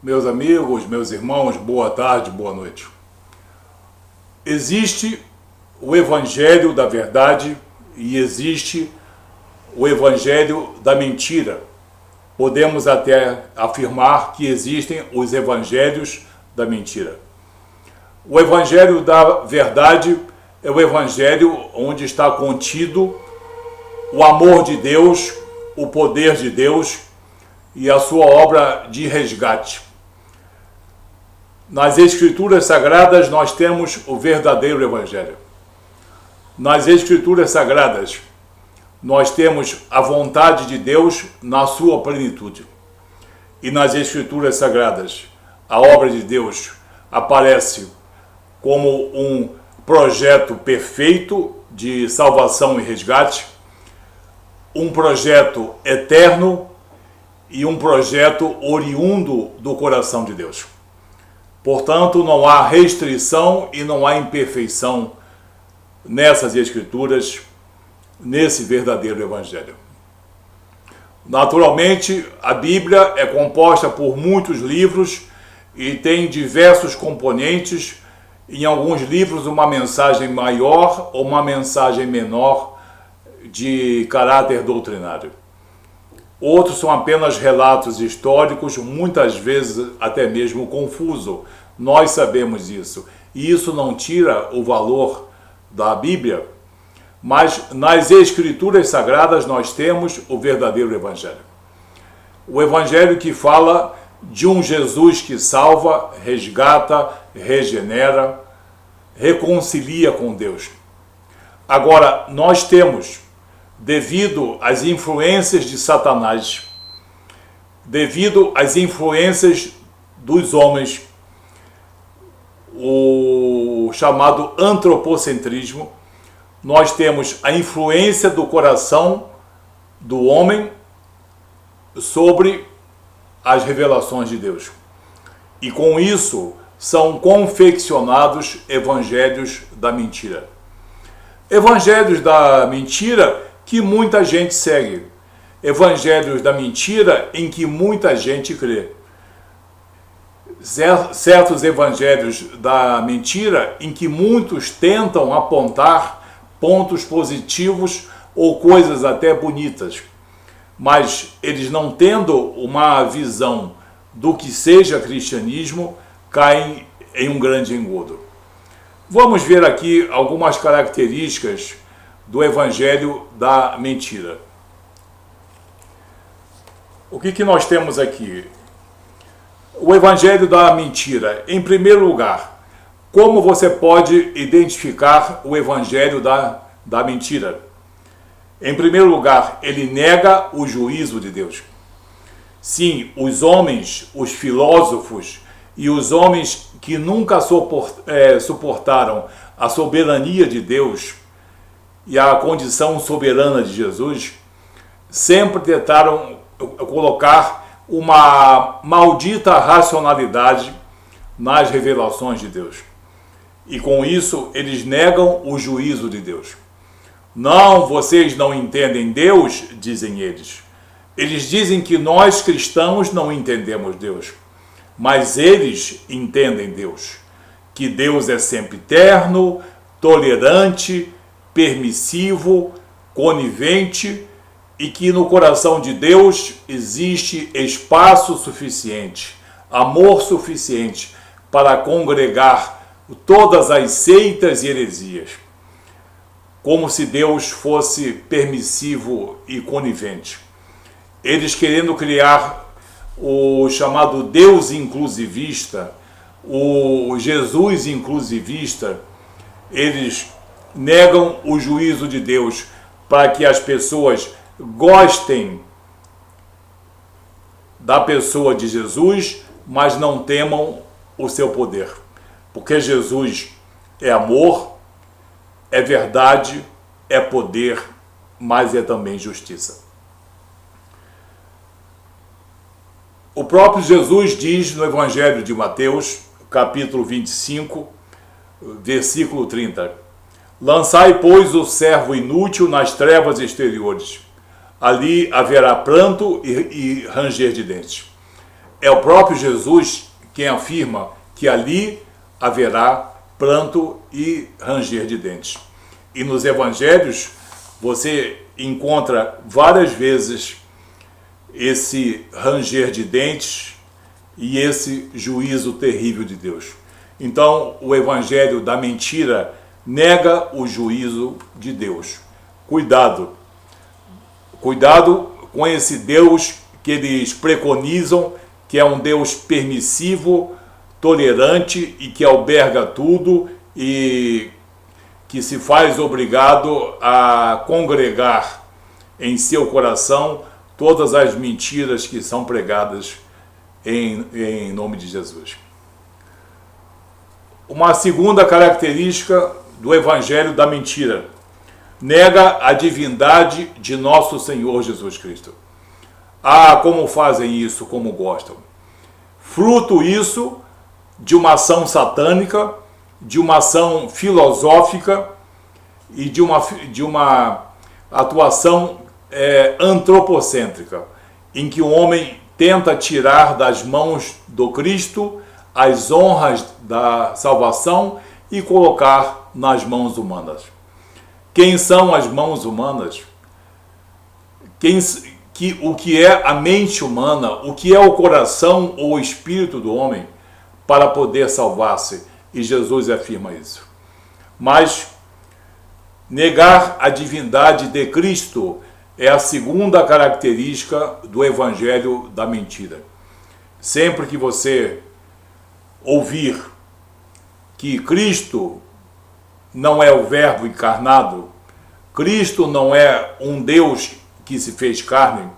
Meus amigos, meus irmãos, boa tarde, boa noite. Existe o Evangelho da verdade e existe o Evangelho da mentira. Podemos até afirmar que existem os Evangelhos da mentira. O Evangelho da verdade é o Evangelho onde está contido o amor de Deus, o poder de Deus e a sua obra de resgate. Nas Escrituras Sagradas nós temos o verdadeiro Evangelho. Nas Escrituras Sagradas nós temos a vontade de Deus na sua plenitude. E nas Escrituras Sagradas a obra de Deus aparece como um projeto perfeito de salvação e resgate, um projeto eterno e um projeto oriundo do coração de Deus. Portanto, não há restrição e não há imperfeição nessas Escrituras, nesse verdadeiro Evangelho. Naturalmente, a Bíblia é composta por muitos livros e tem diversos componentes. Em alguns livros, uma mensagem maior ou uma mensagem menor de caráter doutrinário. Outros são apenas relatos históricos, muitas vezes até mesmo confuso. Nós sabemos isso. E isso não tira o valor da Bíblia, mas nas Escrituras Sagradas nós temos o verdadeiro Evangelho. O Evangelho que fala de um Jesus que salva, resgata, regenera, reconcilia com Deus. Agora, nós temos, devido às influências de Satanás, devido às influências dos homens, o chamado antropocentrismo, nós temos a influência do coração do homem sobre as revelações de Deus. E com isso são confeccionados evangelhos da mentira. Evangelhos da mentira que muita gente segue. Evangelhos da mentira em que muita gente crê. Certos evangelhos da mentira em que muitos tentam apontar pontos positivos ou coisas até bonitas, mas eles não tendo uma visão do que seja cristianismo, caem em um grande engodo. Vamos ver aqui algumas características do evangelho da mentira. O que nós temos aqui? O evangelho da mentira. Em primeiro lugar, como você pode identificar o evangelho da mentira? Em primeiro lugar, ele nega o juízo de Deus. Sim, os homens, os filósofos e os homens que nunca suportaram a soberania de Deus e a condição soberana de Jesus, sempre tentaram colocar uma maldita racionalidade nas revelações de Deus. E com isso, eles negam o juízo de Deus. Não, vocês não entendem Deus, dizem eles. Eles dizem que nós cristãos não entendemos Deus, mas eles entendem Deus. Que Deus é sempre eterno, tolerante, permissivo, conivente e que no coração de Deus existe espaço suficiente, amor suficiente para congregar todas as seitas e heresias. Como se Deus fosse permissivo e conivente. Eles querendo criar o chamado Deus inclusivista, o Jesus inclusivista, eles negam o juízo de Deus para que as pessoas gostem da pessoa de Jesus, mas não temam o seu poder. Porque Jesus é amor, é verdade, é poder, mas é também justiça. O próprio Jesus diz no Evangelho de Mateus, capítulo 25, versículo 30: Lançai, pois, o servo inútil nas trevas exteriores. Ali haverá pranto e ranger de dentes. é o próprio Jesus quem afirma que ali haverá pranto e ranger de dentes. E nos evangelhos você encontra várias vezes esse ranger de dentes e esse juízo terrível de Deus. Então, o evangelho da mentira nega o juízo de Deus. Cuidado. Cuidado com esse Deus que eles preconizam, que é um Deus permissivo, tolerante e que alberga tudo e que se faz obrigado a congregar em seu coração todas as mentiras que são pregadas em nome de Jesus. Uma segunda característica do evangelho da mentira: nega a divindade de nosso Senhor Jesus Cristo. Ah, como fazem isso, como gostam. Fruto isso de uma ação satânica, de uma ação filosófica e de uma atuação antropocêntrica, em que o homem tenta tirar das mãos do Cristo as honras da salvação e colocar nas mãos humanas. Quem são as mãos humanas? O que é a mente humana? O que é o coração ou o espírito do homem para poder salvar-se? E Jesus afirma isso. Mas negar a divindade de Cristo é a segunda característica do evangelho da mentira. Sempre que você ouvir que Cristo não é o Verbo encarnado, Cristo não é um Deus que se fez carne,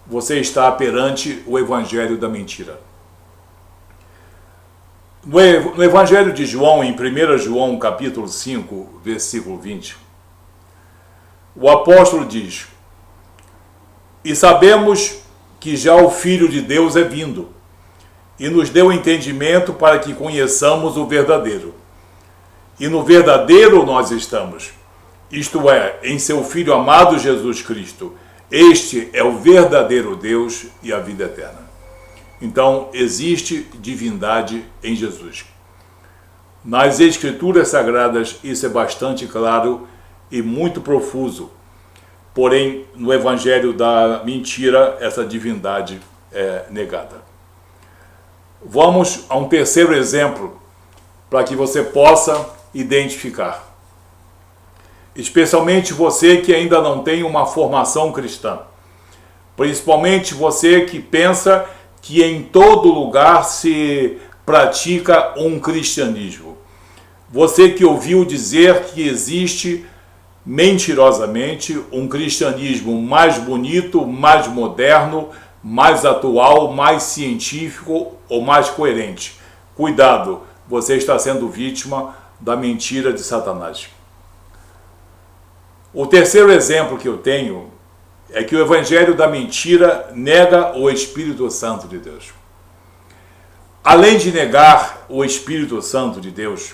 você está perante o evangelho da mentira. No evangelho de João, em 1 João capítulo 5, versículo 20, o apóstolo diz: e sabemos que já o Filho de Deus é vindo, e nos deu entendimento para que conheçamos o verdadeiro. E no verdadeiro nós estamos, isto é, em seu Filho amado Jesus Cristo. Este é o verdadeiro Deus e a vida eterna. Então, existe divindade em Jesus. Nas Escrituras Sagradas, isso é bastante claro e muito profuso. Porém, no Evangelho da mentira, essa divindade é negada. Vamos a um terceiro exemplo, para que você possa identificar. Especialmente você que ainda não tem uma formação cristã. Principalmente você que pensa que em todo lugar se pratica um cristianismo. Você que ouviu dizer que existe mentirosamente um cristianismo mais bonito, mais moderno, mais atual, mais científico ou mais coerente. Cuidado, você está sendo vítima da mentira de Satanás. O terceiro exemplo que eu tenho é que o evangelho da mentira nega o Espírito Santo de Deus. Além de negar o Espírito Santo de Deus,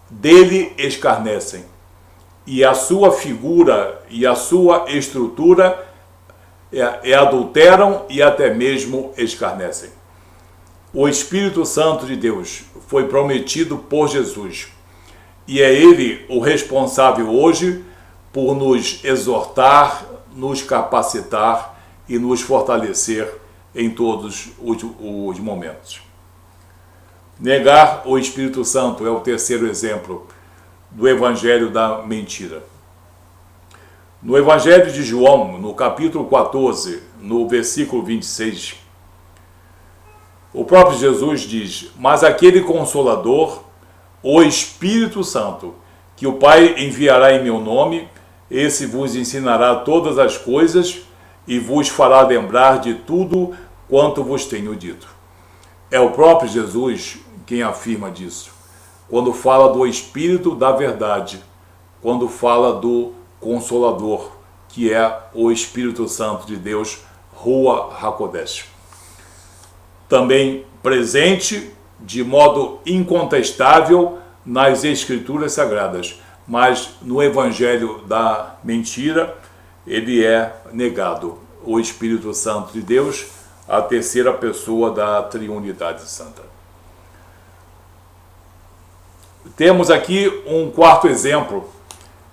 dele escarnecem, e a sua figura e a sua estrutura adulteram e até mesmo escarnecem. O Espírito Santo de Deus foi prometido por Jesus, e é ele o responsável hoje por nos exortar, nos capacitar e nos fortalecer em todos os momentos. Negar o Espírito Santo é o terceiro exemplo do evangelho da mentira. No evangelho de João, no capítulo 14, no versículo 26, o próprio Jesus diz: mas aquele Consolador, o Espírito Santo, que o Pai enviará em meu nome, esse vos ensinará todas as coisas e vos fará lembrar de tudo quanto vos tenho dito. É o próprio Jesus quem afirma disso, quando fala do Espírito da verdade, quando fala do Consolador, que é o Espírito Santo de Deus, Rua HaKodesh. Também presente de modo incontestável nas Escrituras Sagradas, mas no evangelho da mentira ele é negado. O Espírito Santo de Deus, a terceira pessoa da Triunidade Santa. Temos aqui um quarto exemplo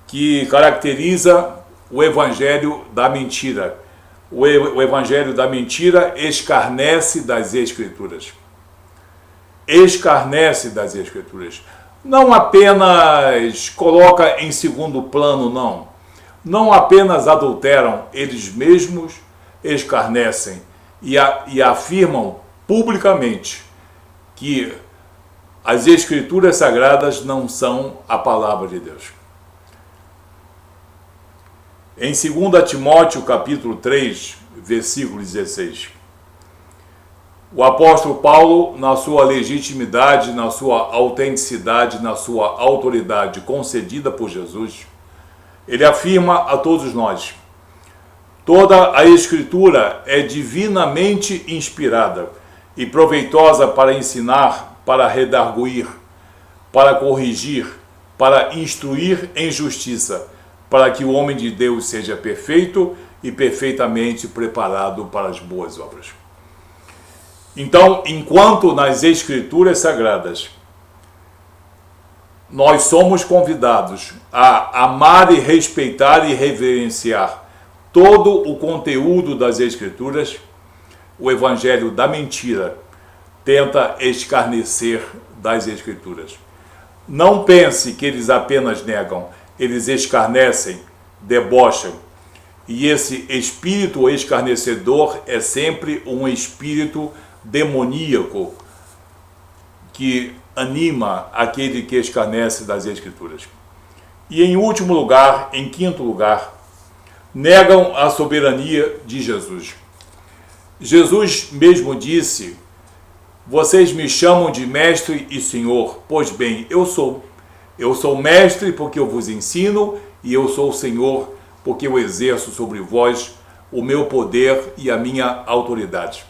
que caracteriza o evangelho da mentira. O evangelho da mentira escarnece das Escrituras. Escarnece das Escrituras. Não apenas coloca em segundo plano, não. Não apenas adulteram, eles mesmos escarnecem e afirmam publicamente que as Escrituras Sagradas não são a palavra de Deus. Em 2 Timóteo, capítulo 3, versículo 16, o apóstolo Paulo, na sua legitimidade, na sua autenticidade, na sua autoridade concedida por Jesus, ele afirma a todos nós: toda a Escritura é divinamente inspirada e proveitosa para ensinar, para redarguir, para corrigir, para instruir em justiça, para que o homem de Deus seja perfeito e perfeitamente preparado para as boas obras. Então, enquanto nas Escrituras Sagradas nós somos convidados a amar e respeitar e reverenciar todo o conteúdo das Escrituras, o evangelho da mentira tenta escarnecer das Escrituras. Não pense que eles apenas negam, eles escarnecem, debocham. E esse espírito escarnecedor é sempre um espírito demoníaco que anima aquele que escarnece das Escrituras. E em último lugar, em quinto lugar, negam a soberania de Jesus. Jesus mesmo disse: vocês me chamam de mestre e senhor, pois bem, eu sou. Eu sou mestre porque eu vos ensino, e eu sou senhor porque eu exerço sobre vós o meu poder e a minha autoridade.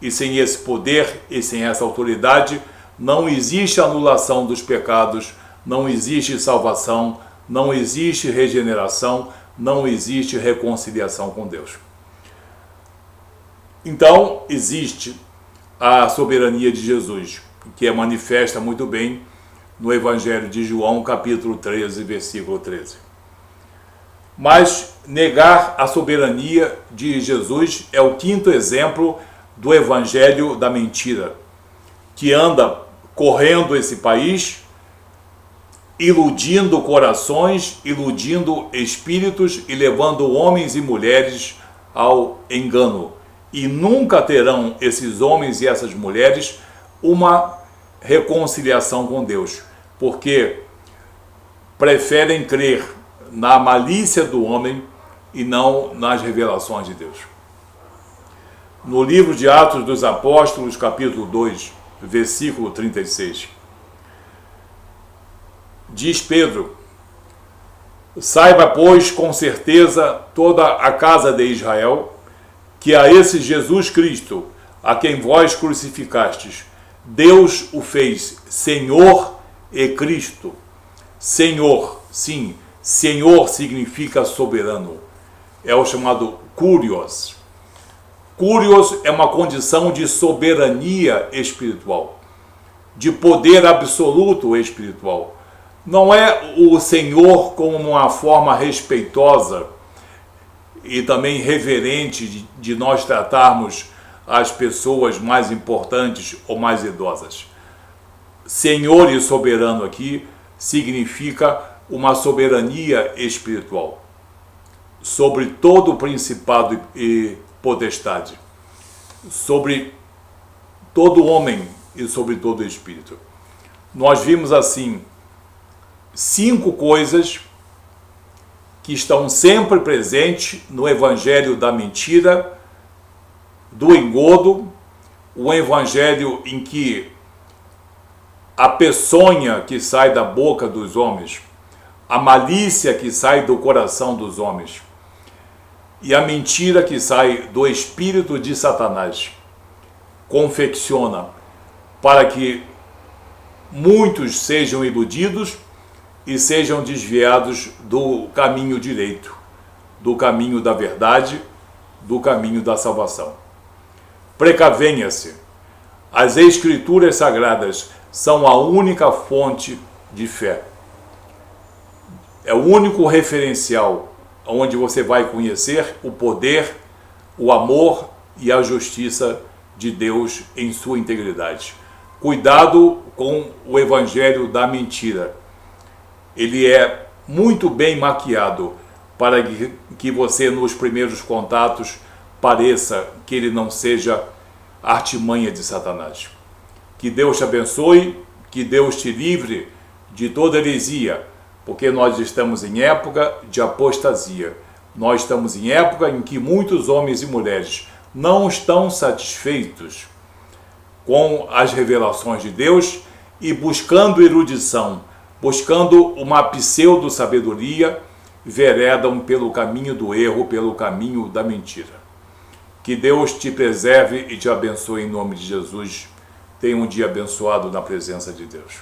E sem esse poder e sem essa autoridade, não existe anulação dos pecados, não existe salvação, não existe regeneração, não existe reconciliação com Deus. Então, existe a soberania de Jesus, que é manifesta muito bem no Evangelho de João, capítulo 13, versículo 13. Mas negar a soberania de Jesus é o quinto exemplo do Evangelho da mentira, que anda correndo esse país, iludindo corações, iludindo espíritos e levando homens e mulheres ao engano. E nunca terão esses homens e essas mulheres uma reconciliação com Deus, porque preferem crer na malícia do homem e não nas revelações de Deus. No livro de Atos dos Apóstolos, capítulo 2, versículo 36, diz Pedro: saiba, pois, com certeza toda a casa de Israel, que a esse Jesus Cristo, a quem vós crucificastes, Deus o fez Senhor e Cristo. Senhor, sim, Senhor significa soberano. É o chamado Kurios. Kurios é uma condição de soberania espiritual, de poder absoluto espiritual. Não é o Senhor como uma forma respeitosa e também reverente de nós tratarmos as pessoas mais importantes ou mais idosas. Senhor e soberano aqui significa uma soberania espiritual sobre todo o principado e potestade, sobre todo homem e sobre todo espírito. Nós vimos assim 5 coisas que estão sempre presentes no evangelho da mentira, do engodo, o evangelho em que a peçonha que sai da boca dos homens, a malícia que sai do coração dos homens e a mentira que sai do espírito de Satanás confecciona para que muitos sejam iludidos e sejam desviados do caminho direito, do caminho da verdade, do caminho da salvação. Precavenha-se. As Escrituras Sagradas são a única fonte de fé. É o único referencial onde você vai conhecer o poder, o amor e a justiça de Deus em sua integridade. Cuidado com o evangelho da mentira. Ele é muito bem maquiado para que você, nos primeiros contatos, pareça que ele não seja artimanha de Satanás. Que Deus te abençoe, que Deus te livre de toda heresia, porque nós estamos em época de apostasia. Nós estamos em época em que muitos homens e mulheres não estão satisfeitos com as revelações de Deus e buscando erudição, buscando uma pseudo-sabedoria, veredam pelo caminho do erro, pelo caminho da mentira. Que Deus te preserve e te abençoe em nome de Jesus. Tenha um dia abençoado na presença de Deus.